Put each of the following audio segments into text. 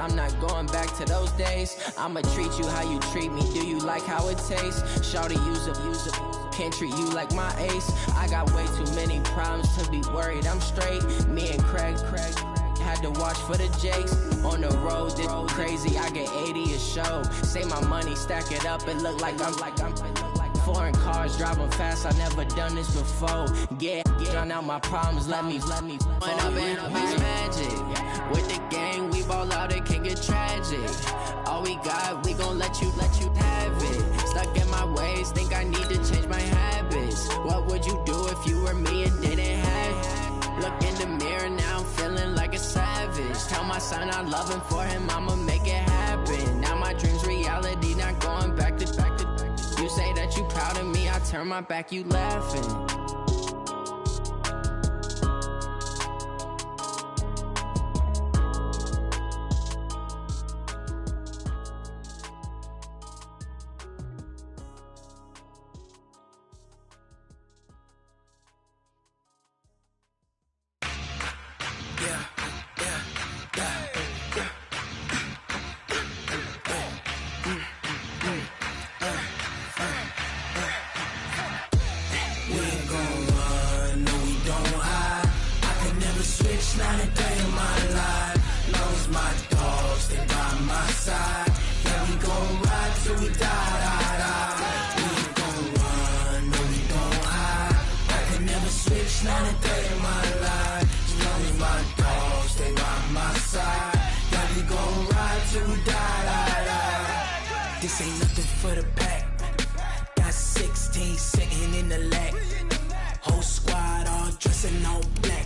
I'm not going back to those days. I'ma treat you how you treat me. Do you like how it tastes? Shawty, use up. Can't treat you like my ace. I got way too many problems to be worried. I'm straight. Me and Craig had to watch for the Jakes. On the road, this crazy. I get 80 a show. Say my money, stack it up. It look like I'm foreign cars driving fast. I never done this before. Yeah, drown out my problems. Let me. When up and up is magic. With the gang, we ball out. It can get tragic. All we got, we gon' let you have it. Stuck in my ways, think I need to change my habits. What would you do if you were me and didn't have it? Look in the mirror now, I'm feeling like a savage. Tell my son I love him, for him I'ma make it happen. Now my dream's reality, not going back to. You say that you proud of me, I turn my back, you laughing. This ain't nothing for the pack. Got 16 sitting in the lag. Whole squad all dressing all black.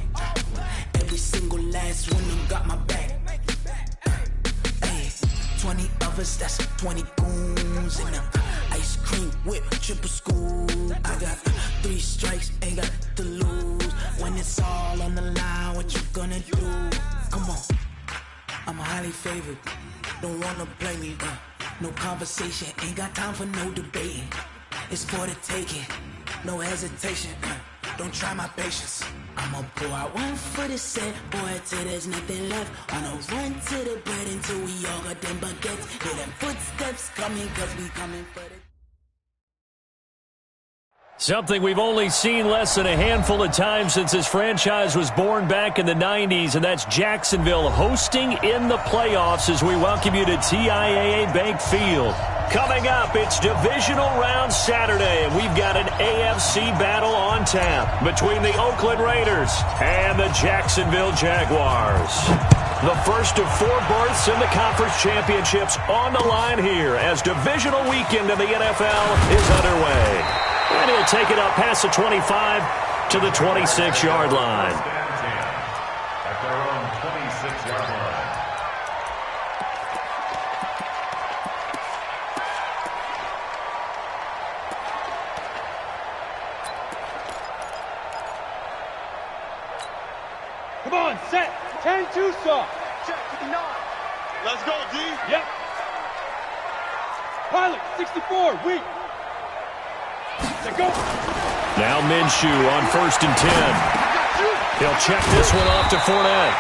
Every single last one of them got my back. Hey, 20 of us, that's 20 goons. And the ice cream whip, triple scoop. I got 3 strikes, ain't got to lose. When it's all on the line, what you gonna do? Come on, I'm highly favored. Don't wanna play me, no conversation, ain't got time for no debating. It's for the taking, no hesitation. Don't try my patience. I'ma pour out one for the set, boy, till there's nothing left. On a run to the bread until we all got them baguettes. Hear them footsteps coming, cause we coming for the... Something we've only seen less than a handful of times since this franchise was born back in the 90s, and that's Jacksonville hosting in the playoffs as we welcome you to TIAA Bank Field. Coming up, it's Divisional Round Saturday, and we've got an AFC battle on tap between the Oakland Raiders and the Jacksonville Jaguars. The first of 4 berths in the conference championships on the line here as divisional weekend in the NFL is underway. And he'll take it up past the 25 to the 26-yard line. At their own 26-yard line. Come on, set. 10-2 soft. Check 9. Let's go, D. Yep. Pilot, 64, weak. Go. Now Minshew on 1st and 10. He'll check this one off to Fournette.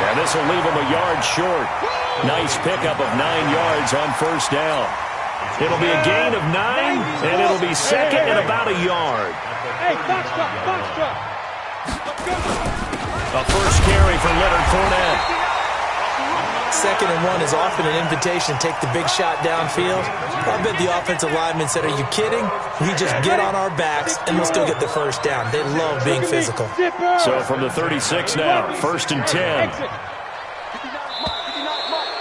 And this will leave him a yard short. Nice pickup of 9 yards on 1st down. It'll be a gain of 9, and it'll be second and about a yard. Hey, box drop. A first carry for Leonard Fournette. 2nd and 1 is often an invitation to take the big shot downfield. I bet the offensive lineman said, are you kidding? We just get on our backs and we'll still get the first down. They love being physical. So from the 36 now, 1st and 10.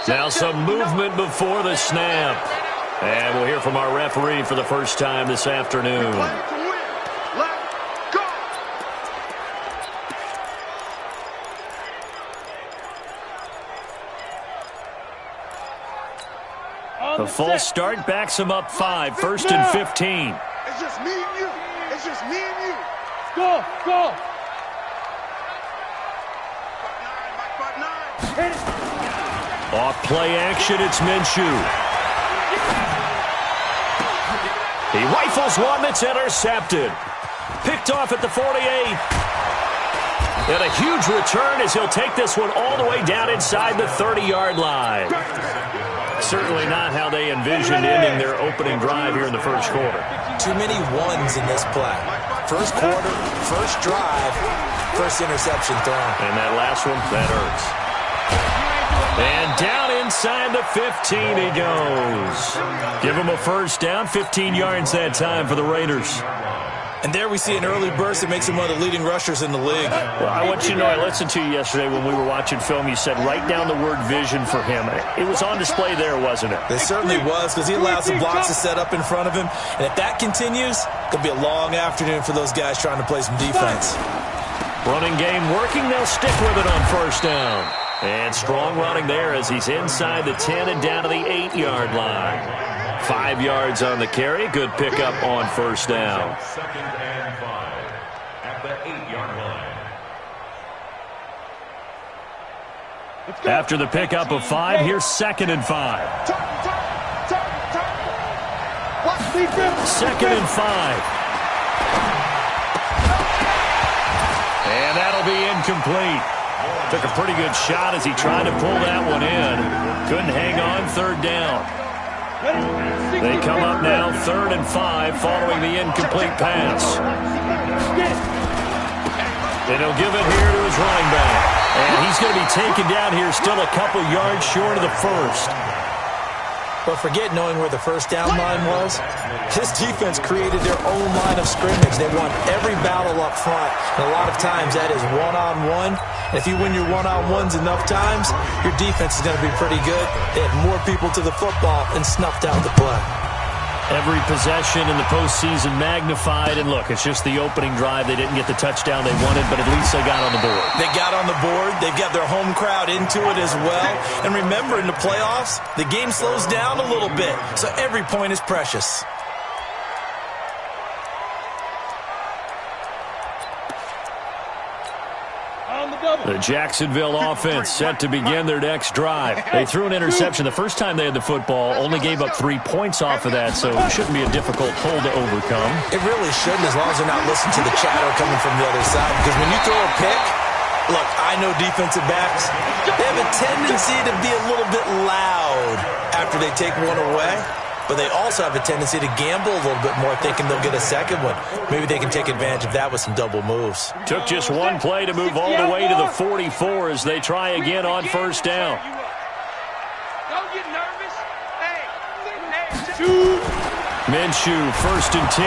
Now some movement before the snap. And we'll hear from our referee for the first time this afternoon. The false start backs him up 5, 1st and 15. It's just me and you. It's just me and you. Go. Off play action, it's Minshew. He rifles one that's intercepted. Picked off at the 48. And a huge return as he'll take this one all the way down inside the 30-yard line. Certainly not how they envisioned ending their opening drive here in the first quarter. Too many ones in this play. First quarter, first drive, first interception thrown. And that last one, that hurts. And down inside the 15 he goes. Give him a first down, 15 yards that time for the Raiders. And there we see an early burst that makes him one of the leading rushers in the league. Well, I want you to know, I listened to you yesterday when we were watching film. You said write down the word vision for him. It was on display there, wasn't it? It certainly was, because he allowed some blocks to set up in front of him. And if that continues, it'll be a long afternoon for those guys trying to play some defense. Running game working. They'll stick with it on first down. And strong running there as he's inside the 10 and down to the 8-yard line. 5 yards on the carry. Good pickup on first down. Second and 5 at the 8-yard line. After the pickup of 5, here's 2nd and 5. 2nd and 5. And that'll be incomplete. Took a pretty good shot as he tried to pull that one in. Couldn't hang on. 3rd down. They come up now 3rd and 5 following the incomplete pass. And he'll give it here to his running back. And he's going to be taken down here still a couple yards short of the first. But forget knowing where the first down line was. His defense created their own line of scrimmage. They won every battle up front. And a lot of times that is one-on-one. And if you win your one-on-ones enough times, your defense is going to be pretty good. They had more people to the football and snuffed out the play. Every possession in the postseason magnified. And look, it's just the opening drive. They didn't get the touchdown they wanted, but at least they got on the board. They got on the board. They've got their home crowd into it as well. And remember, in the playoffs, the game slows down a little bit. So every point is precious. The Jacksonville offense set to begin their next drive. They threw an interception the first time they had the football, only gave up 3 points off of that, so it shouldn't be a difficult hole to overcome. It really shouldn't, as long as they're not listening to the chatter coming from the other side. Because when you throw a pick, look, I know defensive backs, they have a tendency to be a little bit loud after they take one away. But they also have a tendency to gamble a little bit more, thinking they'll get a second one. Maybe they can take advantage of that with some double moves. Took just one play to move all the way to the 44 as they try again on first down. Don't get nervous. Minshew, 1st and 10.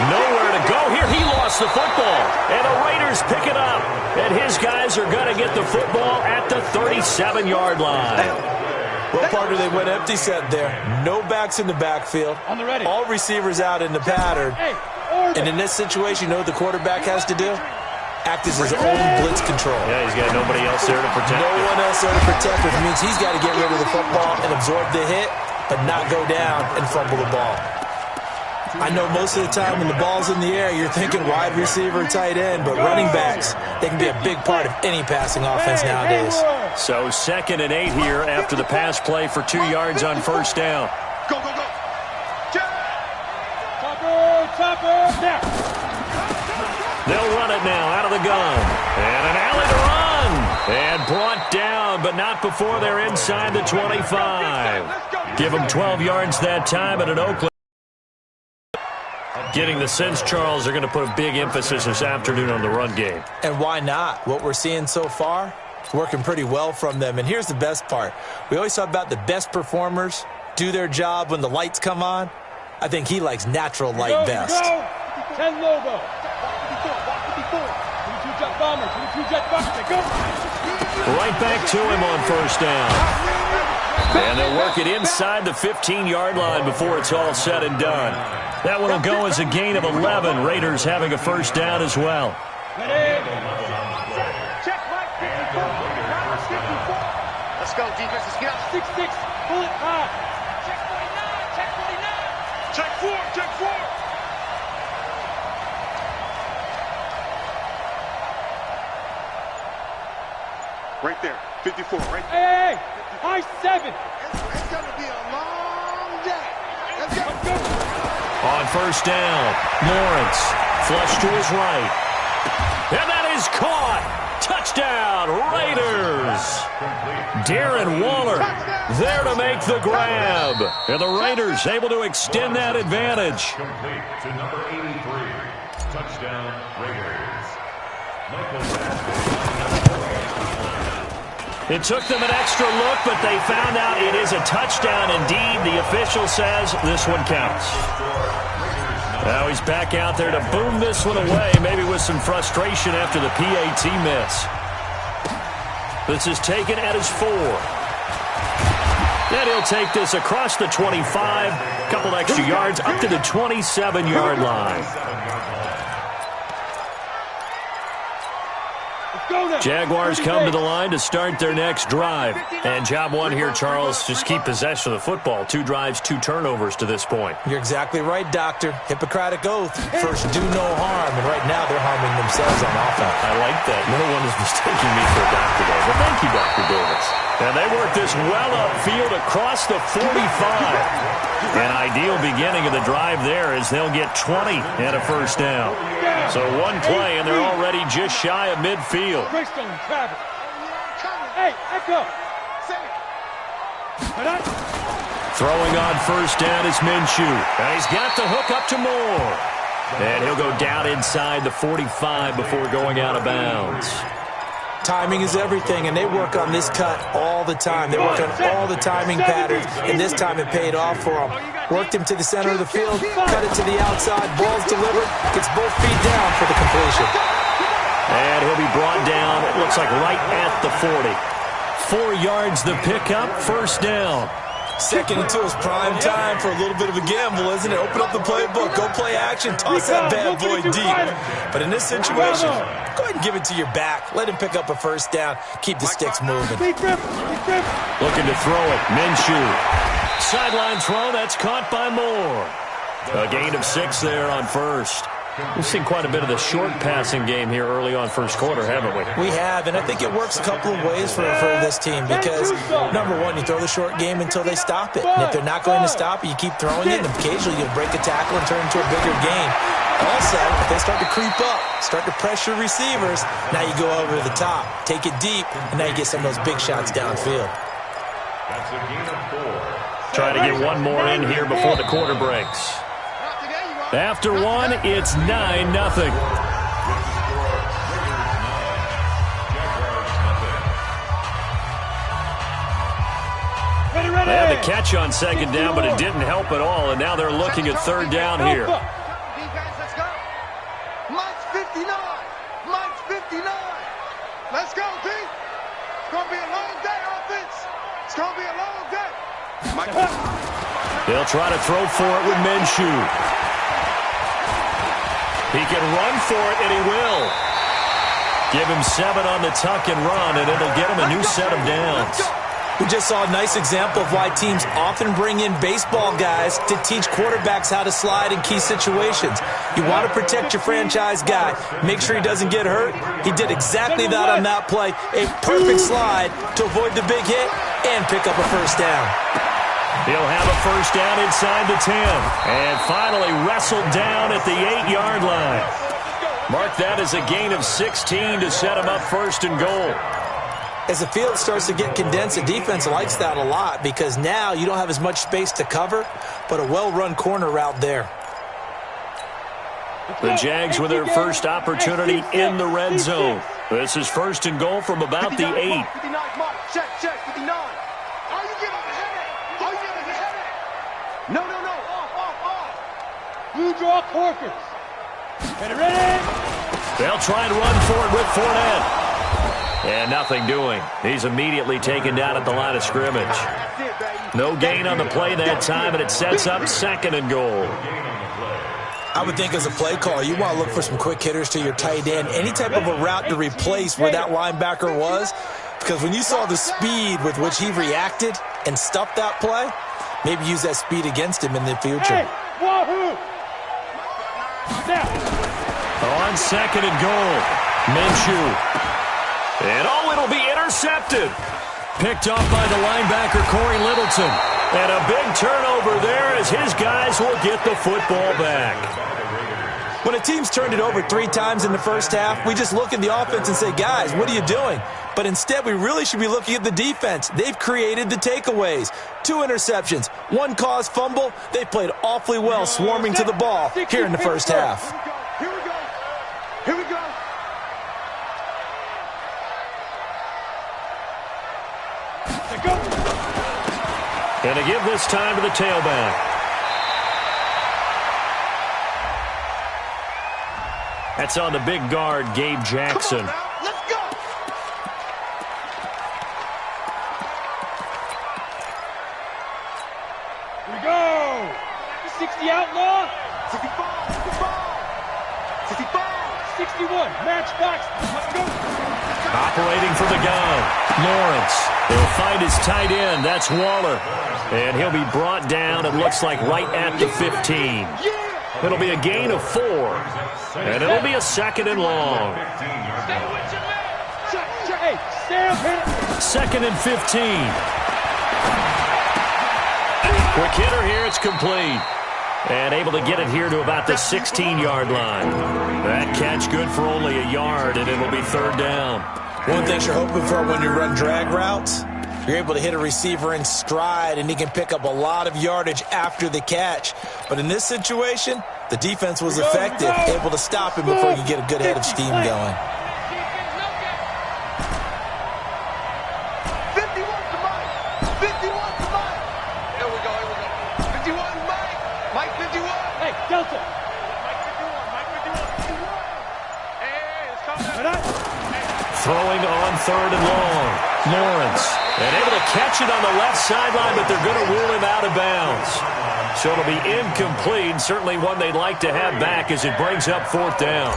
Nowhere to go here. He lost the football. And the Raiders pick it up. And his guys are going to get the football at the 37-yard line. Well, partner, they went empty set there. No backs in the backfield. All receivers out in the pattern. And in this situation, you know what the quarterback has to do? Act as his own blitz control. Yeah, he's got nobody else there to protect. No one else there to protect, which means he's got to get rid of the football and absorb the hit, but not go down and fumble the ball. I know most of the time when the ball's in the air, you're thinking wide receiver, tight end, but running backs, they can be a big part of any passing offense nowadays. So 2nd and 8 here after the pass play for 2 yards on first down. Go, go, go. Chopper, now. They'll run it now out of the gun. And an alley to run. And brought down, but not before they're inside the 25. Give them 12 yards that time at an Oakland. Getting the sense, Charles, they're going to put a big emphasis this afternoon on the run game. And why not? What we're seeing so far is working pretty well from them. And here's the best part. We always talk about the best performers do their job when the lights come on. I think he likes natural light best. 10 logo. 22 jet bombers. 22 jet bombers. Go. Right back to him on first down. And they'll work it inside the 15-yard line before it's all said and done. That one will go as a gain of 11. Raiders having a first down as well. Check right, 54. Let's go, defense. Let's get up. 6-6. Pull it high. Check 49. Check 49. Check 4. Check 4. Right there. 54. Right there. Hey, high 7. It's going to be a long day. Let's go. On first down, Lawrence, flush to his right. And that is caught. Touchdown, Raiders! Darren Waller there to make the grab. And the Raiders able to extend that advantage. Complete to number 83. Touchdown, Raiders. It took them an extra look, but they found out it is a touchdown indeed. The official says this one counts. Now he's back out there to boom this one away, maybe with some frustration after the PAT miss. This is taken at his 4. Then he'll take this across the 25, couple extra yards up to the 27-yard line. Jaguars come to the line to start their next drive. And job one here, Charles, just keep possession of the football. 2 drives, 2 turnovers to this point. You're exactly right, Doctor. Hippocratic oath. First, do no harm. And right now, they're harming themselves on offense. I like that. No one is mistaking me for a doctor, though. But thank you, Dr. Davis. And they work this well upfield across the 45. An ideal beginning of the drive there as they'll get 20 and a first down. So one play, and they're already just shy of midfield. Throwing on first down is Minshew. And he's got the hook up to Moore. And he'll go down inside the 45 before going out of bounds. Timing is everything, and they work on this cut all the time. They work on all the timing patterns, and this time it paid off for them. Worked him to the center of the field, cut it to the outside, ball's delivered, gets both feet down for the completion. And he'll be brought down, it looks like right at the 40. 4 yards the pickup, first down. Second and 2 is prime time for a little bit of a gamble, isn't it? Open up the playbook, go play action, toss that bad boy deep. But in this situation, go ahead and give it to your back. Let him pick up a first down. Keep the sticks moving. Looking to throw it, Minshew. Sideline throw, that's caught by Moore. A gain of 6 there on first. We've seen quite a bit of the short passing game here early on first quarter, haven't we? We have, and I think it works a couple of ways for this team because, number one, you throw the short game until they stop it. And if they're not going to stop it, you keep throwing it, and occasionally you'll break a tackle and turn it into a bigger game. Also, if they start to creep up, start to pressure receivers, now you go over the top, take it deep, and now you get some of those big shots downfield. That's a gain of 4. Try to get one more in here before the quarter breaks. After one, it's 9-0. They had the catch on second down, but it didn't help at all, and now they're looking at third down here. Let's go. Mike's 59. Mike's 59. Let's go, D. It's going to be a long day, offense. It's going to be a long day. They'll try to throw for it with Minshew. He can run for it, and he will. Give him 7 on the tuck and run, and it'll get him a new set of downs. We just saw a nice example of why teams often bring in baseball guys to teach quarterbacks how to slide in key situations. You want to protect your franchise guy. Make sure he doesn't get hurt. He did exactly that on that play. A perfect slide to avoid the big hit and pick up a first down. He'll have a first down inside the 10. And finally wrestled down at the 8-yard line. Mark that as a gain of 16 to set him up first and goal. As the field starts to get condensed, the defense likes that a lot because now you don't have as much space to cover, but a well-run corner route there. The Jags with their first opportunity in the red zone. This is first and goal from about the 8. Check, 59. Are you getting ahead? Are you getting ahead? No. Off. You draw Corkers. Get ready. They'll try and run for it with Fournette. And nothing doing. He's immediately taken down at the line of scrimmage. No gain on the play that time, and it sets up second and goal. I would think as a play caller, you want to look for some quick hitters to your tight end. Any type of a route to replace where that linebacker was. Because when you saw the speed with which he reacted and stuffed that play, maybe use that speed against him in the future. On second and goal, Minshew. And it'll be intercepted. Picked off by the linebacker, Corey Littleton. And a big turnover there as his guys will get the football back. When a team's turned it over 3 times in the first half, we just look at the offense and say, guys, what are you doing? But instead, we really should be looking at the defense. They've created the takeaways. 2 interceptions, 1 caused fumble. They played awfully well swarming to the ball here in the first half. Here we go. Here we go. And to give this time to the tailback. That's on the big guard, Gabe Jackson. Come on now. Let's go. Here we go. 60 outlaw. 65. 65. 61. Matchbox. Let's go. Operating from the gun, Lawrence. He'll find his tight end. That's Waller. And he'll be brought down, it looks like, right at the 15. It'll be a gain of 4. And it'll be a 2nd and long. Hey, Sam, hit it. 2nd and 15. Quick hitter here. It's complete. And able to get it here to about the 16-yard line. That catch good for only a yard, and it'll be 3rd down. One thing you're hoping for when you run drag routes, you're able to hit a receiver in stride, and he can pick up a lot of yardage after the catch. But in this situation, the defense was effective, able to stop him before you get a good head of steam going. 51 to Mike. 51 to Mike. Here we go. 51 Mike. Mike 51. Hey, Delta. Mike 51. Hey, it's coming. Throwing on 3rd and long. Lawrence. And able to catch it on the left sideline, but they're going to rule him out of bounds. So it'll be incomplete. Certainly one they'd like to have back as it brings up 4th down.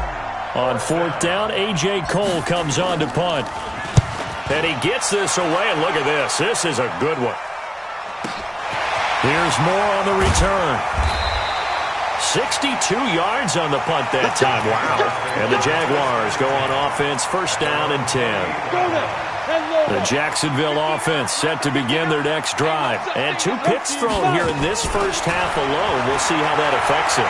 On 4th down, A.J. Cole comes on to punt. And he gets this away, and look at this. This is a good one. Here's more on the return. 62 yards on the punt that time. Wow. And the Jaguars go on offense, 1st down and 10. The Jacksonville offense set to begin their next drive. And 2 picks thrown here in this first half alone. We'll see how that affects it.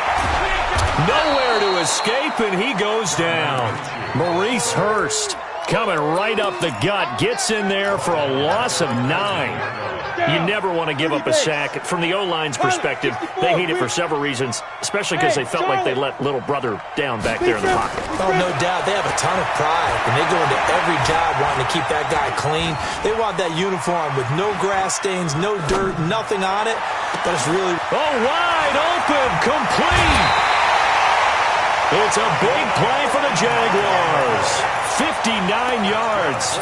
Nowhere to escape, and he goes down. Maurice Hurst coming right up the gut. Gets in there for a loss of 9. You never want to give up a sack. From the O-line's perspective, they hate it for several reasons, especially because they felt like they let little brother down back there in the pocket. Oh, no doubt. They have a ton of pride, and they go into every job wanting to keep that guy clean. They want that uniform with no grass stains, no dirt, nothing on it. But it's really... Oh, wide open, complete. It's a big play for the Jaguars. 59 yards.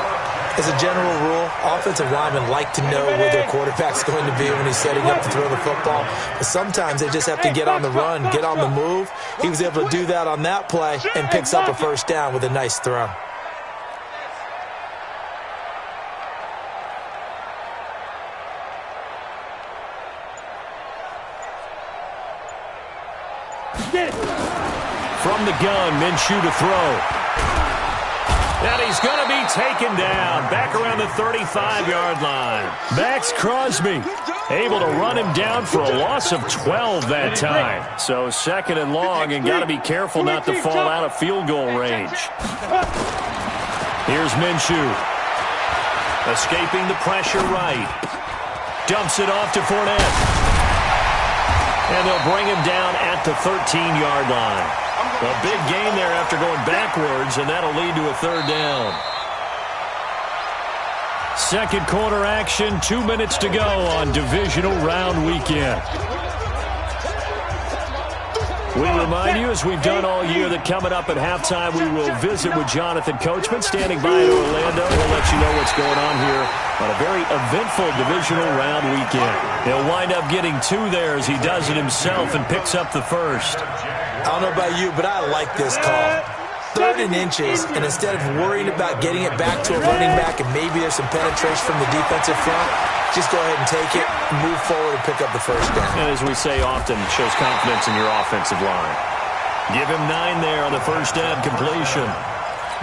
As a general rule, offensive linemen like to know where their quarterback's going to be when he's setting up to throw the football. But sometimes they just have to get on the run, get on the move. He was able to do that on that play and picks up a 1st down with a nice throw. From the gun, Minshew to throw. And he's going to be taken down back around the 35-yard line. Max Crosby able to run him down for a loss of 12 that time. So 2nd and long, and got to be careful not to fall out of field goal range. Here's Minshew. Escaping the pressure right. Dumps it off to Fournette. And they'll bring him down at the 13-yard line. A big gain there after going backwards, and that'll lead to a 3rd down. 2nd quarter action, 2 minutes to go on divisional round weekend. We remind you, as we've done all year, that coming up at halftime, we will visit with Jonathan Coachman standing by in Orlando. We'll let you know what's going on here on a very eventful divisional round weekend. He'll wind up getting 2 there as he does it himself and picks up the 1st. I don't know about you, but I like this call. 3rd and inches, and instead of worrying about getting it back to a running back and maybe there's some penetration from the defensive front, just go ahead and take it, move forward, and pick up the 1st down. And as we say often, it shows confidence in your offensive line. Give him 9 there on the 1st down completion.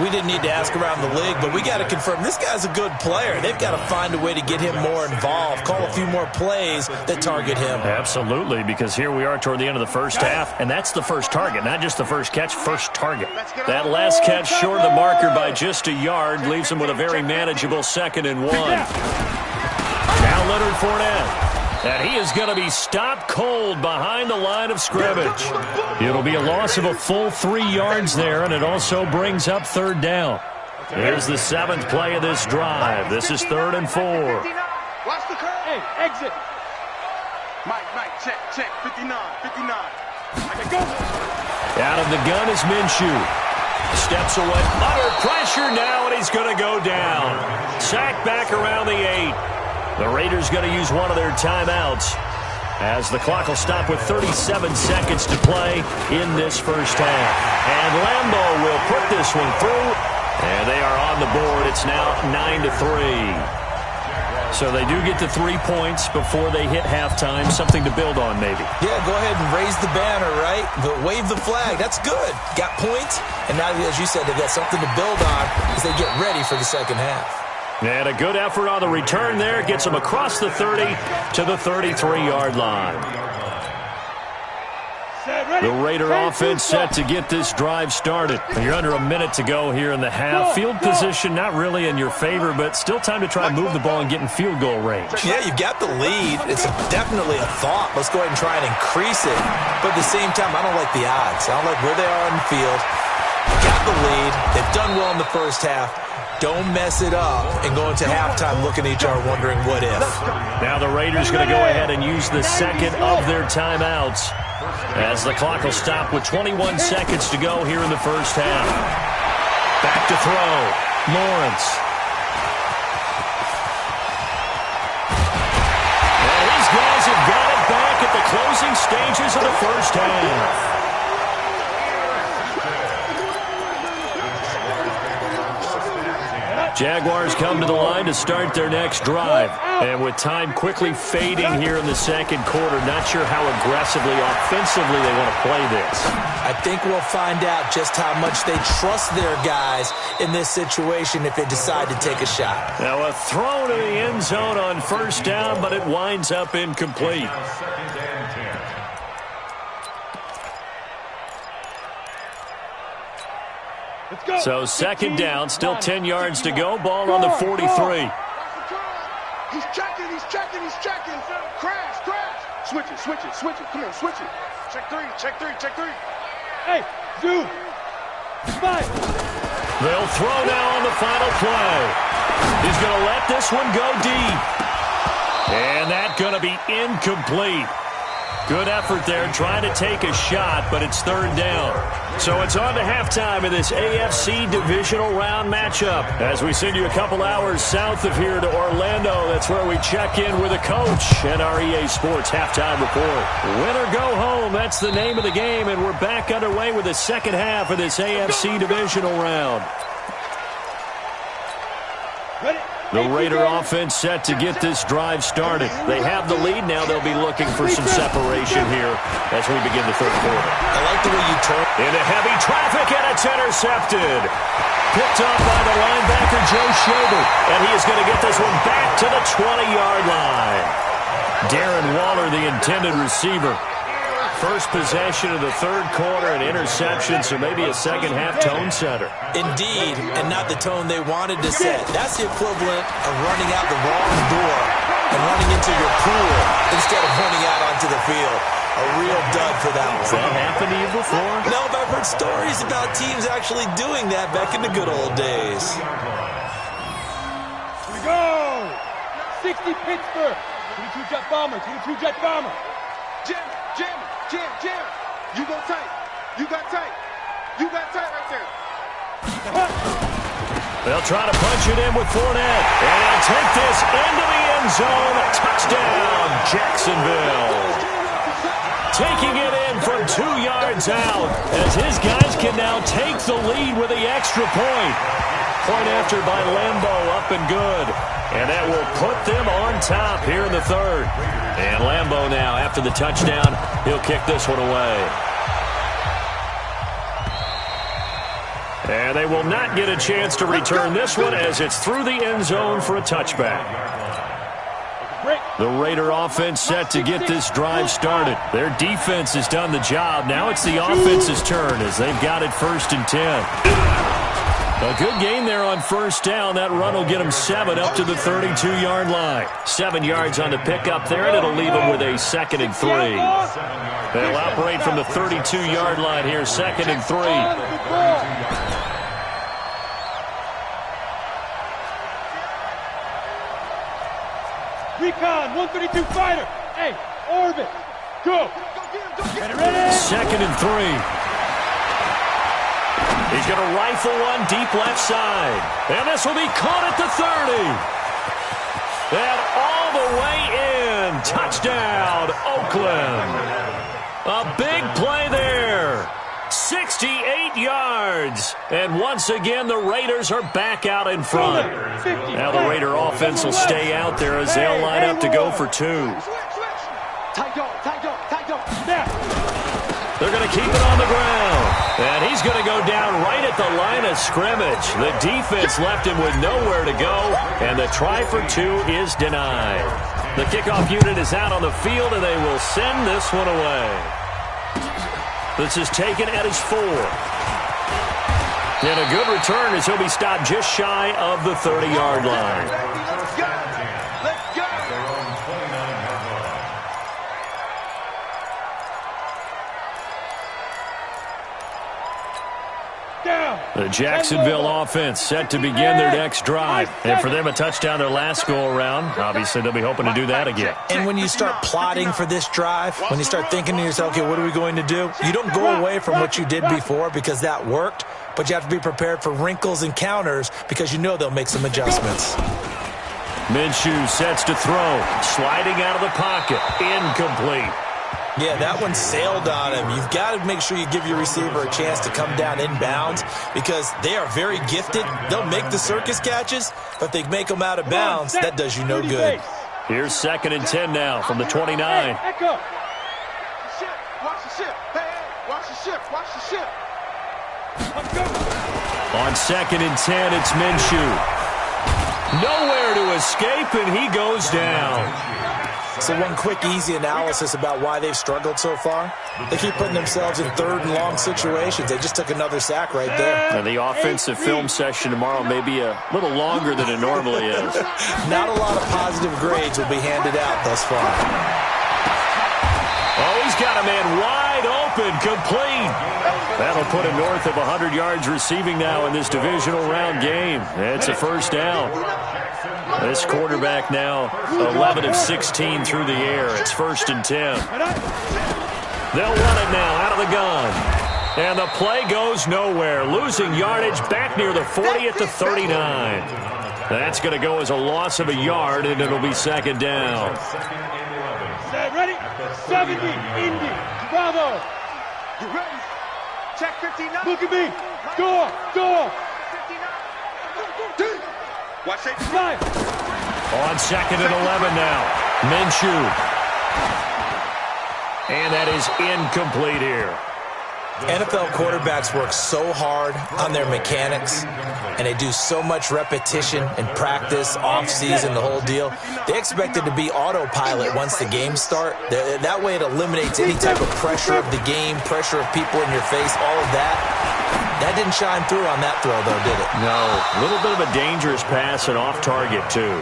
We didn't need to ask around the league, but we got to confirm this guy's a good player. They've got to find a way to get him more involved, call a few more plays that target him. Absolutely, because here we are toward the end of the first half, and that's the first target, not just the first catch, first target. That last catch short of the marker by just a yard leaves him with a very manageable 2nd and 1. Now Leonard Fournette. And he is going to be stopped cold behind the line of scrimmage. It'll be a loss of a full 3 yards there, and it also brings up 3rd down. Here's the 7th play of this drive. This is 3rd and 4. Watch the curve. Hey, exit. Mike, check. 59. I can go. Out of the gun is Minshew. Steps away. Under pressure now, and he's going to go down. Sacked back around the 8. The Raiders going to use one of their timeouts as the clock will stop with 37 seconds to play in this first half. And Lambeau will put this one through, and they are on the board. It's now 9-3. So they do get to 3 points before they hit halftime, something to build on maybe. Yeah, go ahead and raise the banner, right? But wave the flag. That's good. Got points, and now, as you said, they've got something to build on as they get ready for the second half. And a good effort on the return there. Gets them across the 30 to the 33-yard line. The Raider offense set to get this drive started. You're under a minute to go here in the half. Field position not really in your favor, but still time to try and move the ball and get in field goal range. Yeah, you've got the lead. It's definitely a thought. Let's go ahead and try and increase it. But at the same time, I don't like the odds. I don't like where they are on the field. Got the lead. They've done well in the first half. Don't mess it up and go into halftime looking at each other wondering what if. Now the Raiders going to go ahead and use the second of their timeouts as the clock will stop with 21 seconds to go here in the first half. Back to throw. Lawrence. And these guys have got it back at the closing stages of the first half. Jaguars come to the line to start their next drive. And with time quickly fading here in the second quarter, not sure how aggressively, offensively they want to play this. I think we'll find out just how much they trust their guys in this situation if they decide to take a shot. Now a throw to the end zone on first down, but it winds up incomplete. So second down, still 10 yards to go. Ball on the 43. He's checking. Crash. Switch it. Come on, switch it. Check three. Hey, dude. Five. They'll throw now on the final play. He's going to let this one go deep. And that's going to be incomplete. Good effort there, trying to take a shot, but it's third down. So it's on to halftime of this AFC divisional round matchup. As we send you a couple hours south of here to Orlando, that's where we check in with a coach and our EA Sports halftime report. Win or go home, that's the name of the game, and we're back underway with the second half of this AFC divisional round. The Raider offense set to get this drive started. They have the lead now. They'll be looking for some separation here as we begin the third quarter. I like the way you turn. Into heavy traffic, and it's intercepted. Picked up by the linebacker, Joe Schobert. And he is going to get this one back to the 20-yard line. Darren Waller, the intended receiver. First possession of the third quarter, an interception, so maybe a second-half tone setter. Indeed, and not the tone they wanted to set. That's the equivalent of running out the wrong door and running into your pool instead of running out onto the field. A real dud for that one. Has that happened to you before? No, but I've heard stories about teams actually doing that back in the good old days. Here we go! 60 Pittsburgh. 22-jet bomber. Jam. You go tight. You got tight right there. They'll try to punch it in with Fournette. And he'll take this into the end zone. Touchdown, Jacksonville. Taking it in from 2 yards out as his guys can now take the lead with the extra point. Point after by Lambeau, up and good. And that will put them on top here in the third. And Lambeau now, after the touchdown, he'll kick this one away. And they will not get a chance to return this one as it's through the end zone for a touchback. The Raider offense set to get this drive started. Their defense has done the job. Now it's the offense's turn as they've got it 1st and 10. A good gain there on 1st down. That run will get them 7 up to the 32-yard line. 7 yards on the pickup there, and it'll leave them with a 2nd and 3. They'll operate from the 32-yard line here, 2nd and 3. Recon, 132 fighter. Hey, orbit. Go. Get it ready. 2nd and 3. He's going to rifle one deep left side. And this will be caught at the 30. And all the way in. Touchdown, Oakland. A big play there. 68 yards. And once again, the Raiders are back out in front. Now the Raider offense will stay out there as they'll line up to go for 2. They're going to keep it on the ground. And he's going to go down right at the line of scrimmage. The defense left him with nowhere to go, and the try for 2 is denied. The kickoff unit is out on the field, and they will send this one away. This is taken at his 4. And a good return as he'll be stopped just shy of the 30-yard line. The Jacksonville offense set to begin their next drive. And for them, a touchdown their last go-around. Obviously, they'll be hoping to do that again. And when you start plotting for this drive, when you start thinking to yourself, okay, what are we going to do? You don't go away from what you did before because that worked, but you have to be prepared for wrinkles and counters because you know they'll make some adjustments. Minshew sets to throw. Sliding out of the pocket. Incomplete. Yeah, that one sailed on him. You've got to make sure you give your receiver a chance to come down inbounds because they are very gifted. They'll make the circus catches, but if they make them out of bounds, that does you no good. Here's 2nd and 10 now from the 29. Watch the ship. Watch the ship. Watch the ship. On 2nd and 10, it's Minshew. Nowhere to escape, and he goes down. So one quick, easy analysis about why they've struggled so far. They keep putting themselves in 3rd and long situations. They just took another sack right there. And the offensive film session tomorrow may be a little longer than it normally is. Not a lot of positive grades will be handed out thus far. Oh, he's got a man wide open, complete. That'll put him north of 100 yards receiving now in this divisional round game. It's a 1st down. This quarterback now 11 of 16 through the air. It's 1st and 10. They'll run it now out of the gun. And the play goes nowhere. Losing yardage back near the 40 at the 39. That's going to go as a loss of a yard, and it'll be 2nd down. Ready? 70, Indy, Bravo. You ready? Check 59. Look at me. Door. 59. Watch it. Slide. On 2nd and 11 now. Minshew. And that is incomplete here. NFL quarterbacks work so hard on their mechanics, and they do so much repetition and practice, off-season, the whole deal. They expect it to be autopilot once the games start. That way it eliminates any type of pressure of the game, pressure of people in your face, all of that. That didn't shine through on that throw, though, did it? No. A little bit of a dangerous pass and off target, too.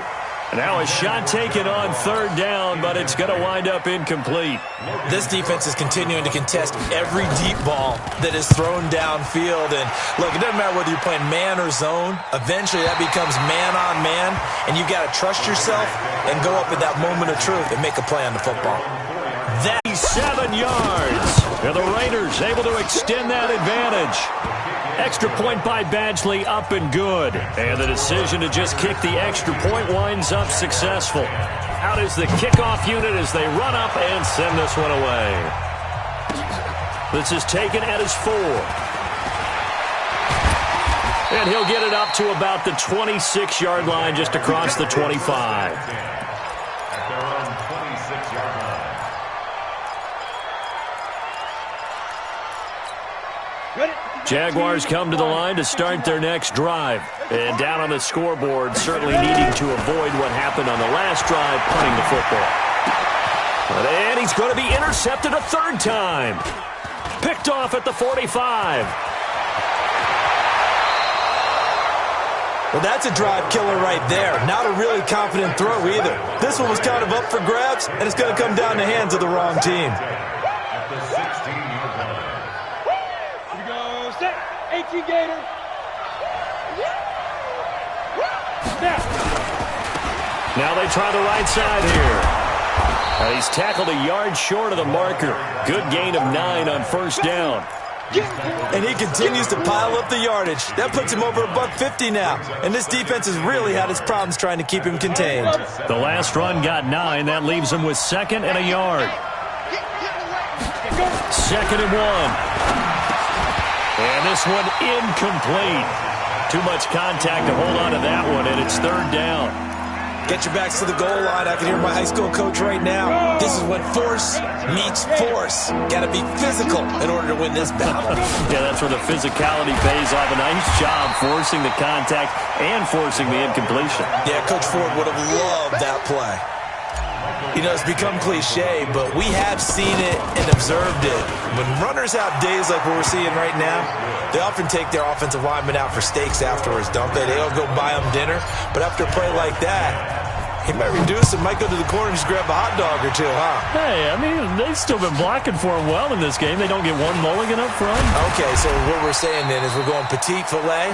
Now a shot taken on 3rd down, but it's going to wind up incomplete. This defense is continuing to contest every deep ball that is thrown downfield. And, look, it doesn't matter whether you're playing man or zone. Eventually that becomes man-on-man, and you've got to trust yourself and go up at that moment of truth and make a play on the football. That's 7 yards. And the Raiders able to extend that advantage. Extra point by Badgley, up and good. And the decision to just kick the extra point winds up successful. Out is the kickoff unit as they run up and send this one away. This is taken at his 4. And he'll get it up to about the 26-yard line, just across the 25. At their own 26-yard line. Ready? Jaguars come to the line to start their next drive. And down on the scoreboard, certainly needing to avoid what happened on the last drive, punting the football. And he's going to be intercepted a third time. Picked off at the 45. Well, that's a drive killer right there. Not a really confident throw either. This one was kind of up for grabs, and it's going to come down the hands of the wrong team. At the 16-yard line. Here we go. Set. 18 Gator. Snap. Now they try the right side here. He's tackled a yard short of the marker. Good gain of 9 on first down. And he continues to pile up the yardage. That puts him over $150 now. And this defense has really had its problems trying to keep him contained. The last run got 9. That leaves him with 2nd and a yard. 2nd and 1. And this one incomplete. Too much contact to hold on to that one, and it's 3rd down. Get your backs to the goal line. I can hear my high school coach right now. This is when force meets force. Got to be physical in order to win this battle. Yeah, that's where the physicality pays off. A nice job forcing the contact and forcing the incompletion. Yeah, Coach Ford would have loved that play. You know, it's become cliche, but we have seen it and observed it. When runners have days like what we're seeing right now, they often take their offensive linemen out for steaks afterwards, don't they? They all go buy them dinner. But after a play like that, he might reduce it, might go to the corner and just grab a hot dog or two, huh? Hey, I mean, they've still been blocking for him well in this game. They don't get one mulligan up front. Okay, so what we're saying then is we're going petite filet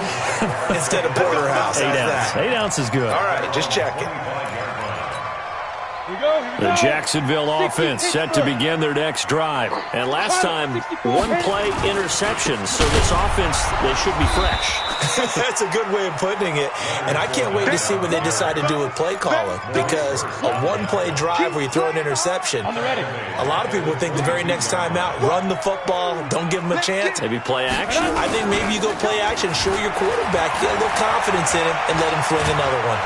instead of porterhouse. 8 ounce. 8 ounce is good. All right, just checking. The Jacksonville offense set to begin their next drive. And last time, one-play interceptions. So this offense, they should be fresh. That's a good way of putting it. And I can't wait to see what they decide to do with play calling. Because a one-play drive where you throw an interception, a lot of people think the very next time out, run the football, don't give them a chance. Maybe play action? I think maybe you go play action, show your quarterback, get a little confidence in him, and let him fling another one.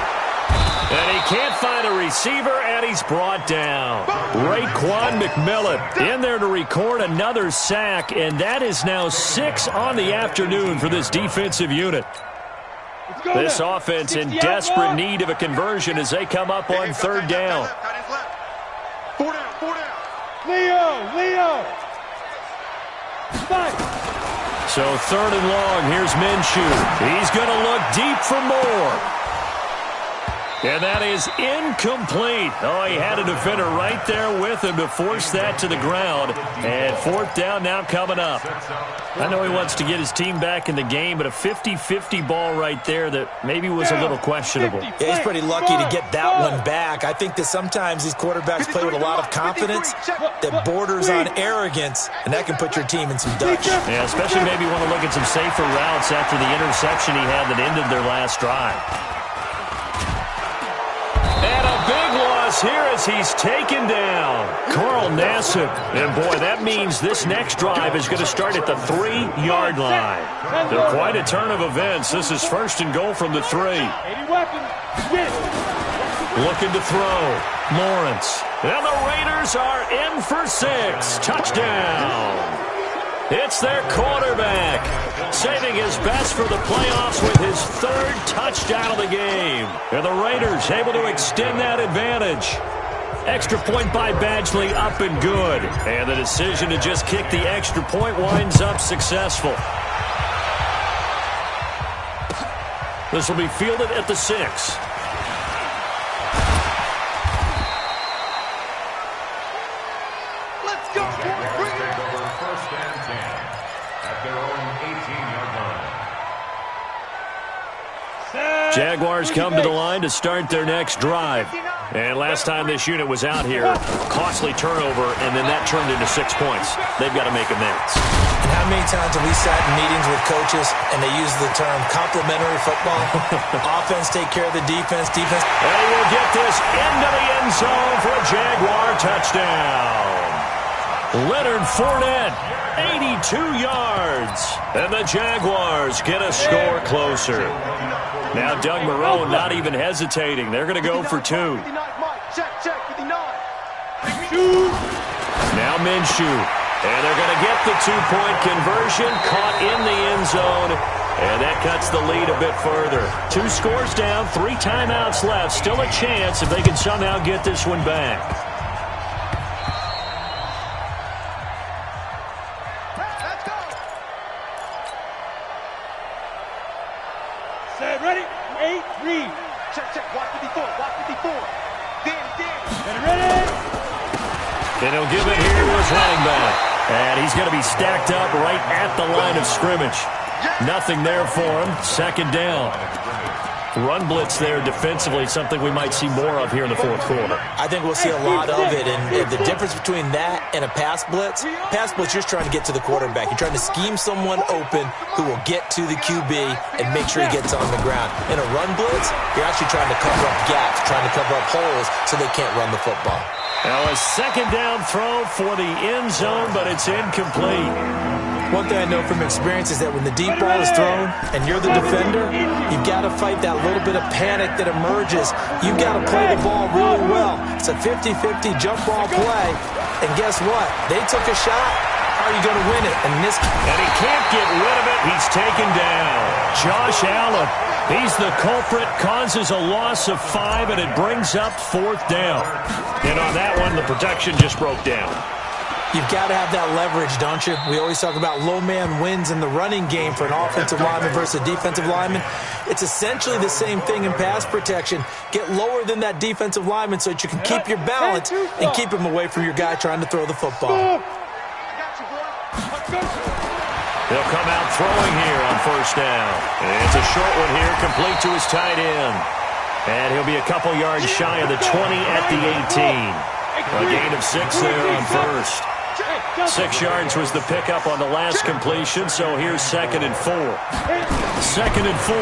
And he can't find a receiver, and he's brought down. Raekwon McMillan in there to record another sack, and that is now 6 on the afternoon for this defensive unit. This offense in desperate need of a conversion as they come up on 3rd down. 4 down, 4 down. Leo. Fight. So 3rd and long, here's Minshew. He's going to look deep for more. And that is incomplete. Oh, he had a defender right there with him to force that to the ground. And 4th down now coming up. I know he wants to get his team back in the game, but a 50-50 ball right there that maybe was a little questionable. Yeah, he's pretty lucky to get that one back. I think that sometimes these quarterbacks play with a lot of confidence that borders on arrogance, and that can put your team in some Dutch. Yeah, especially maybe want to look at some safer routes after the interception he had that ended their last drive. And a big loss here as he's taken down. Carl Nassib. And, boy, that means this next drive is going to start at the 3-yard line. They're quite a turn of events. This is 1st and goal from the 3. Looking to throw. Lawrence. And the Raiders are in for 6. Touchdown. It's their quarterback, saving his best for the playoffs with his 3rd touchdown of the game. And the Raiders able to extend that advantage. Extra point by Badgley up and good. And the decision to just kick the extra point winds up successful. This will be fielded at the 6. Jaguars come to the line to start their next drive. And last time this unit was out here, costly turnover, and then that turned into 6 points. They've got to make amends. And how many times have we sat in meetings with coaches and they use the term complementary football? Offense take care of the defense, defense. They will get this into the end zone for a Jaguar touchdown. Leonard Fournette, 82 yards. And the Jaguars get a score closer. Now Doug Marrone not even hesitating. They're going to go for 2. Check, 59. Now Minshew And they're going to get the two-point conversion, caught in the end zone, and that cuts the lead a bit further. 2 scores down, 3 timeouts left. Still a chance if they can somehow get this one back. Let's go. Set, ready? 8, read. Check. Watch 54. Dan. Ready? And he'll give it here to his running back. And he's going to be stacked up right at the line of scrimmage. Nothing there for him. Second down. Run blitz there defensively, something we might see more of here in the fourth quarter. I think we'll see a lot of it, and the difference between that and a pass blitz, you're just trying to get to the quarterback. You're trying to scheme someone open who will get to the QB and make sure he gets on the ground. In a run blitz, you're actually trying to cover up gaps, trying to cover up holes so they can't run the football. Now a second down throw for the end zone, but it's incomplete. One thing I know from experience is that when the deep ball is thrown and you're the defender, you've got to fight that little bit of panic that emerges. You've got to play the ball really well. It's a 50-50 jump ball play. And guess what? They took a shot. How are you going to win it? And he can't get rid of it. He's taken down. Josh Allen. He's the culprit, causes a loss of 5, and it brings up 4th down. And on that one, the protection just broke down. You've got to have that leverage, don't you? We always talk about low man wins in the running game for an offensive lineman versus a defensive lineman. It's essentially the same thing in pass protection. Get lower than that defensive lineman so that you can keep your balance and keep him away from your guy trying to throw the football. He'll come out throwing here on 1st down. It's a short one here, complete to his tight end. And he'll be a couple yards shy of the 20 at the 18. A gain of 6 there on 1st. 6 yards was the pickup on the last completion, so here's 2nd and 4. 2nd and 4.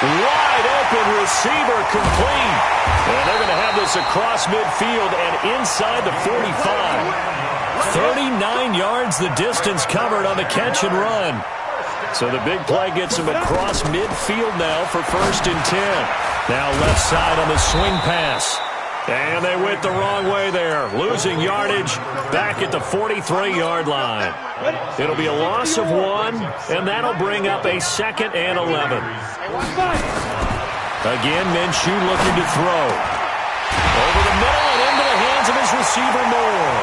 Wide open receiver complete. And they're going to have this across midfield and inside the 45. 39 yards the distance covered on the catch and run. So the big play gets him across midfield now for 1st and 10. Now left side on the swing pass. And they went the wrong way there. Losing yardage back at the 43-yard line. It'll be a loss of 1, and that'll bring up a 2nd and 11. Again, Minshew looking to throw. Over the middle and into the hands of his receiver Moore.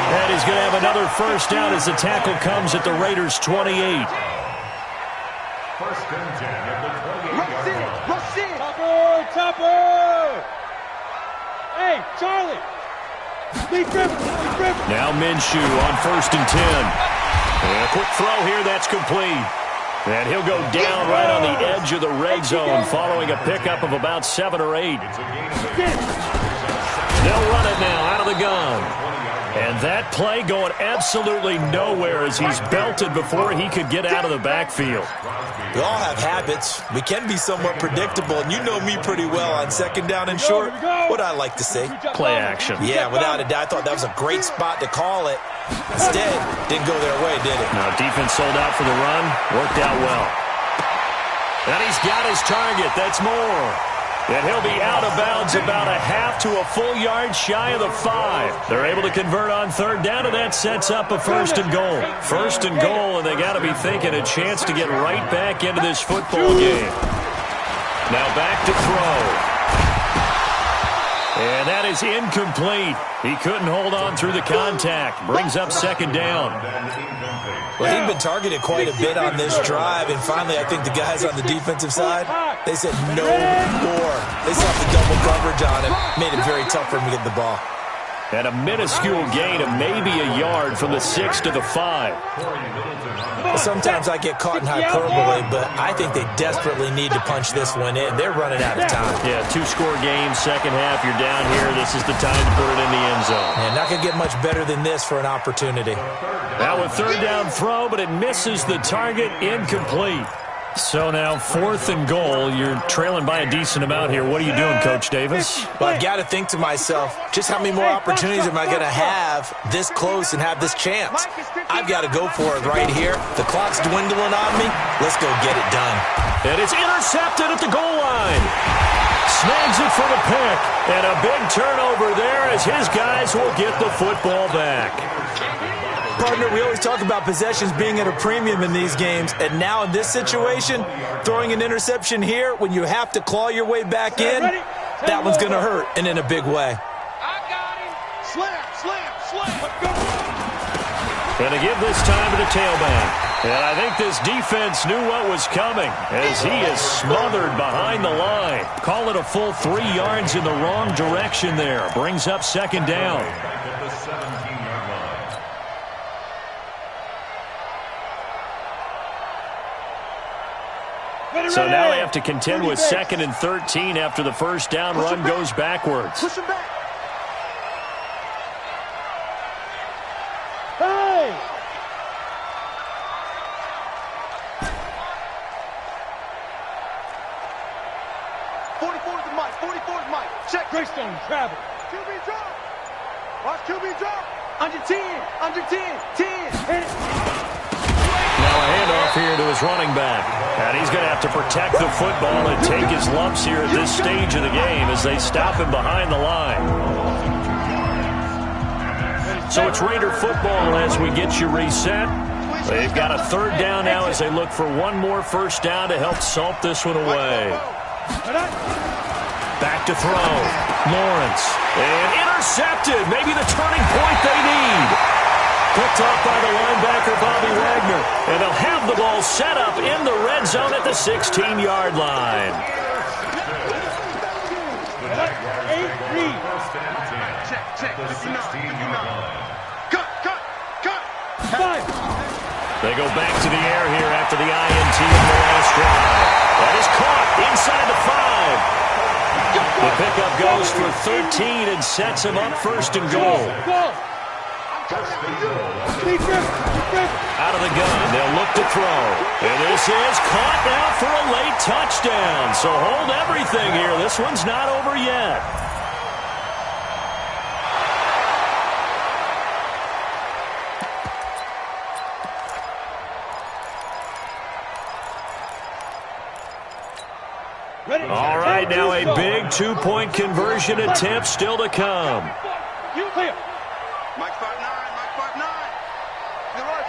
And he's going to have another 1st down as the tackle comes at the Raiders' 28. 1st and 10 at the 28-yard line. Rush in. Topper! Hey, Charlie! Lead Griffin! Now Minshew on 1st and 10. And a quick throw here, that's complete. And he'll go down right on the edge of the red zone following a pickup of about 7 or 8. They'll run it now out of the gun. And that play going absolutely nowhere as he's belted before he could get out of the backfield. We all have habits. We can be somewhat predictable, and you know me pretty well on 2nd down and short. What I like to say. Play action. Yeah, without a doubt. I thought that was a great spot to call it. Instead, didn't go their way, did it? Now, defense sold out for the run. Worked out well. And he's got his target. That's Moore. And he'll be out of bounds about a half to a full yard shy of the 5. They're able to convert on 3rd down, and that sets up a 1st and goal. 1st and goal, and they got to be thinking a chance to get right back into this football game. Now back to throw. And that is incomplete. He couldn't hold on through the contact. Brings up 2nd down. Well, he'd been targeted quite a bit on this drive, and finally I think the guys on the defensive side, they said no more. They saw the double coverage on him. Made it very tough for him to get the ball. And a minuscule gain of maybe a yard from the 6 to the 5. Well, sometimes I get caught in hyperbole, but I think they desperately need to punch this one in. They're running out of time. Yeah, 2-score game, 2nd half. You're down here. This is the time to put it in the end zone. And not going to get much better than this for an opportunity. Now a 3rd down throw, but it misses the target, incomplete. So now 4th and goal. You're trailing by a decent amount here. What are you doing, Coach Davis? Well, I've got to think to myself, just how many more opportunities am I going to have this close and have this chance? I've got to go for it right here. The clock's dwindling on me. Let's go get it done. And it's intercepted at the goal line. snags it for the pick. And a big turnover there as his guys will get the football back. Partner, we always talk about possessions being at a premium in these games, and now in this situation, throwing an interception here when you have to claw your way back in, that one's going to hurt, and in a big way. I got him. Slam, slam, slam. Going to give this time to the tailback. And I think this defense knew what was coming as he is smothered behind the line. Call it a full 3 yards in the wrong direction there. Brings up second down. So now they have to contend with 2nd and 13 after the first down run goes backwards. Push him back. Hey! Mike. 44's Mike. Check. Greystone, travel. QB drop. Watch QB drop. Under 10. Under 10. 10. Hit it. Now a handoff here to his running back. And he's going to have to protect the football and take his lumps here at this stage of the game as they stop him behind the line. So it's Raider football as we get you reset. They've got a 3rd down now as they look for one more first down to help salt this one away. Back to throw. Lawrence. And intercepted. Maybe the turning point they need. Picked off by the linebacker, Bobby Wagner. And they'll have the ball set up in the red zone at the 16-yard line. Check. Cut. They go back to the air here after the INT on the last drive. That is caught inside the 5. The pickup goes for 13 and sets him up 1st and goal. Out of the gun, they'll look to throw. And this is caught now for a late touchdown. So hold everything here. This one's not over yet. All right, now a big 2-point conversion attempt still to come. Clear. Mike 5'9", Mike 5'9". You're right.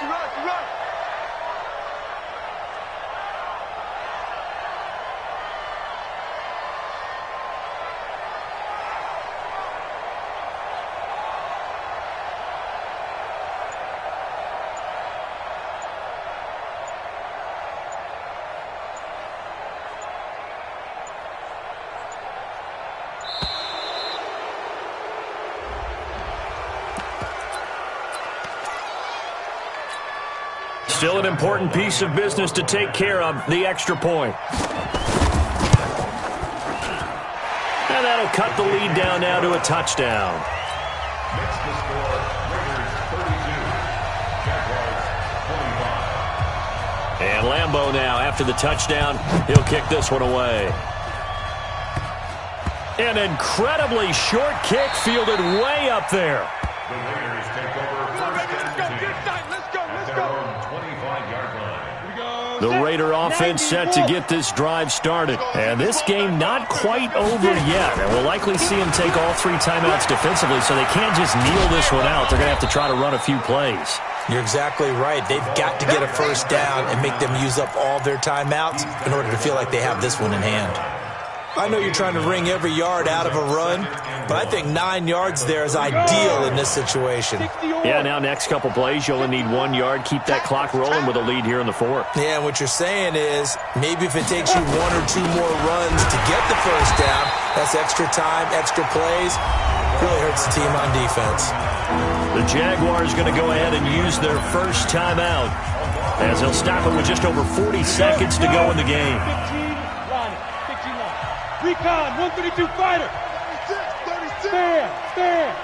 Still an important piece of business to take care of, the extra point. And that'll cut the lead down now to a touchdown. Next to score, Raiders 32, Jaguars 25. And Lambeau now, after the touchdown, he'll kick this one away. An incredibly short kick fielded way up there. The Raiders take over first and 10. At their own 25-yard line. The Raider offense set to get this drive started. And this game not quite over yet. And we'll likely see them take all 3 timeouts defensively, so they can't just kneel this one out. They're going to have to try to run a few plays. You're exactly right. They've got to get a first down and make them use up all their timeouts in order to feel like they have this one in hand. I know you're trying to wring every yard out of a run, but I think 9 yards there is ideal in this situation. Yeah, now next couple plays, you only need 1 yard. Keep that clock rolling with a lead here in the 4th. Yeah, and what you're saying is maybe if it takes you 1 or 2 more runs to get the first down, that's extra time, extra plays. Really hurts the team on defense. The Jaguars going to go ahead and use their first timeout as they'll stop it with just over 40 seconds to go in the game. 15 line. Recon, 132 fighter. 36. Stand.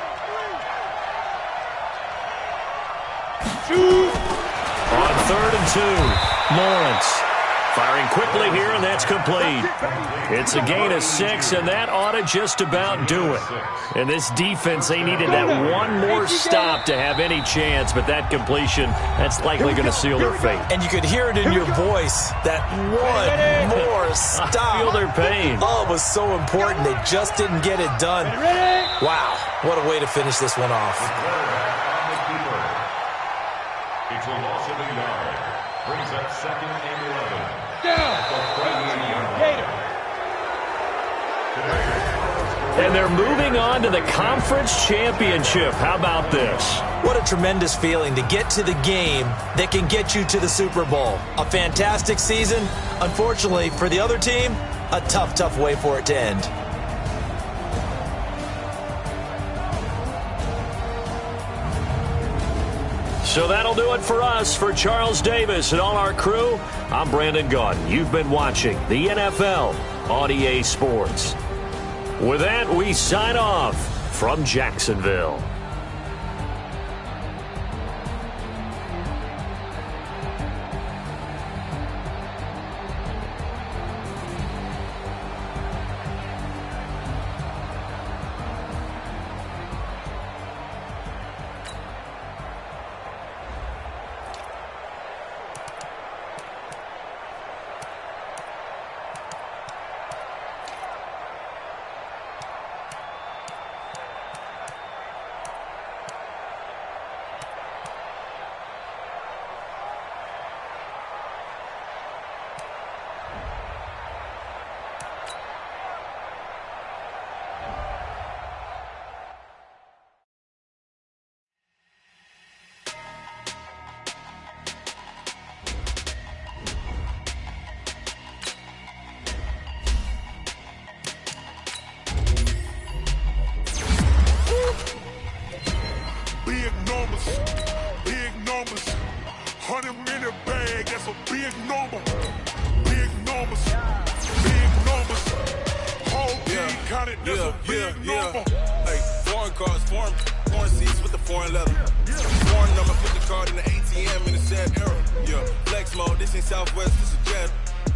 Shoot. On 3rd and 2, Lawrence Firing quickly here, and that's complete. It's a gain of 6, and that ought to just about do it. And this defense, they needed that one more stop to have any chance, but that completion, that's likely going to seal their fate. And you could hear it in your voice, that one more stop. I feel their pain. Oh, it was so important. They just didn't get it done. Wow, what a way to finish this one off. It's a loss of 8 yards. Brings up 2nd and 11. And they're moving on to the conference championship. How about this? What a tremendous feeling to get to the game that can get you to the Super Bowl. A fantastic season. Unfortunately, for the other team, a tough, tough way for it to end. So that'll do it for us. For Charles Davis and all our crew, I'm Brandon Gaudin. You've been watching the NFL on EA Sports. With that, we sign off from Jacksonville. Big numbers, 100-minute bag, that's a big number. Big numbers, whole team counted, that's a big number. Hey, foreign cars, foreign seats with the foreign leather. Foreign number, put the card in the ATM in the sad era. Yeah, flex mode, this ain't Southwest, this is Jet.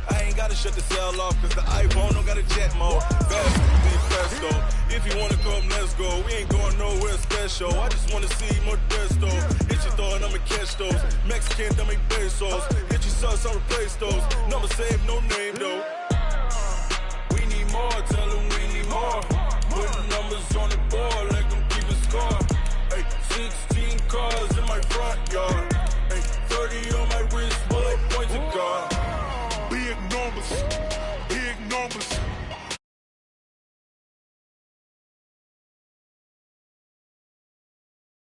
I ain't gotta shut the cell off, cause the iPhone don't got a jet mode. Fast, presto. If you wanna come, let's go. We ain't going nowhere special. I just wanna see Modesto. Hit your thought, I'ma catch those. Mexican, don't make pesos. Hit your sauce, I'll replace those. Number saved, no name though. We need more, tell them we need more. Putting numbers on the board like I'm keeping score. Hey, 16 cars in my front yard.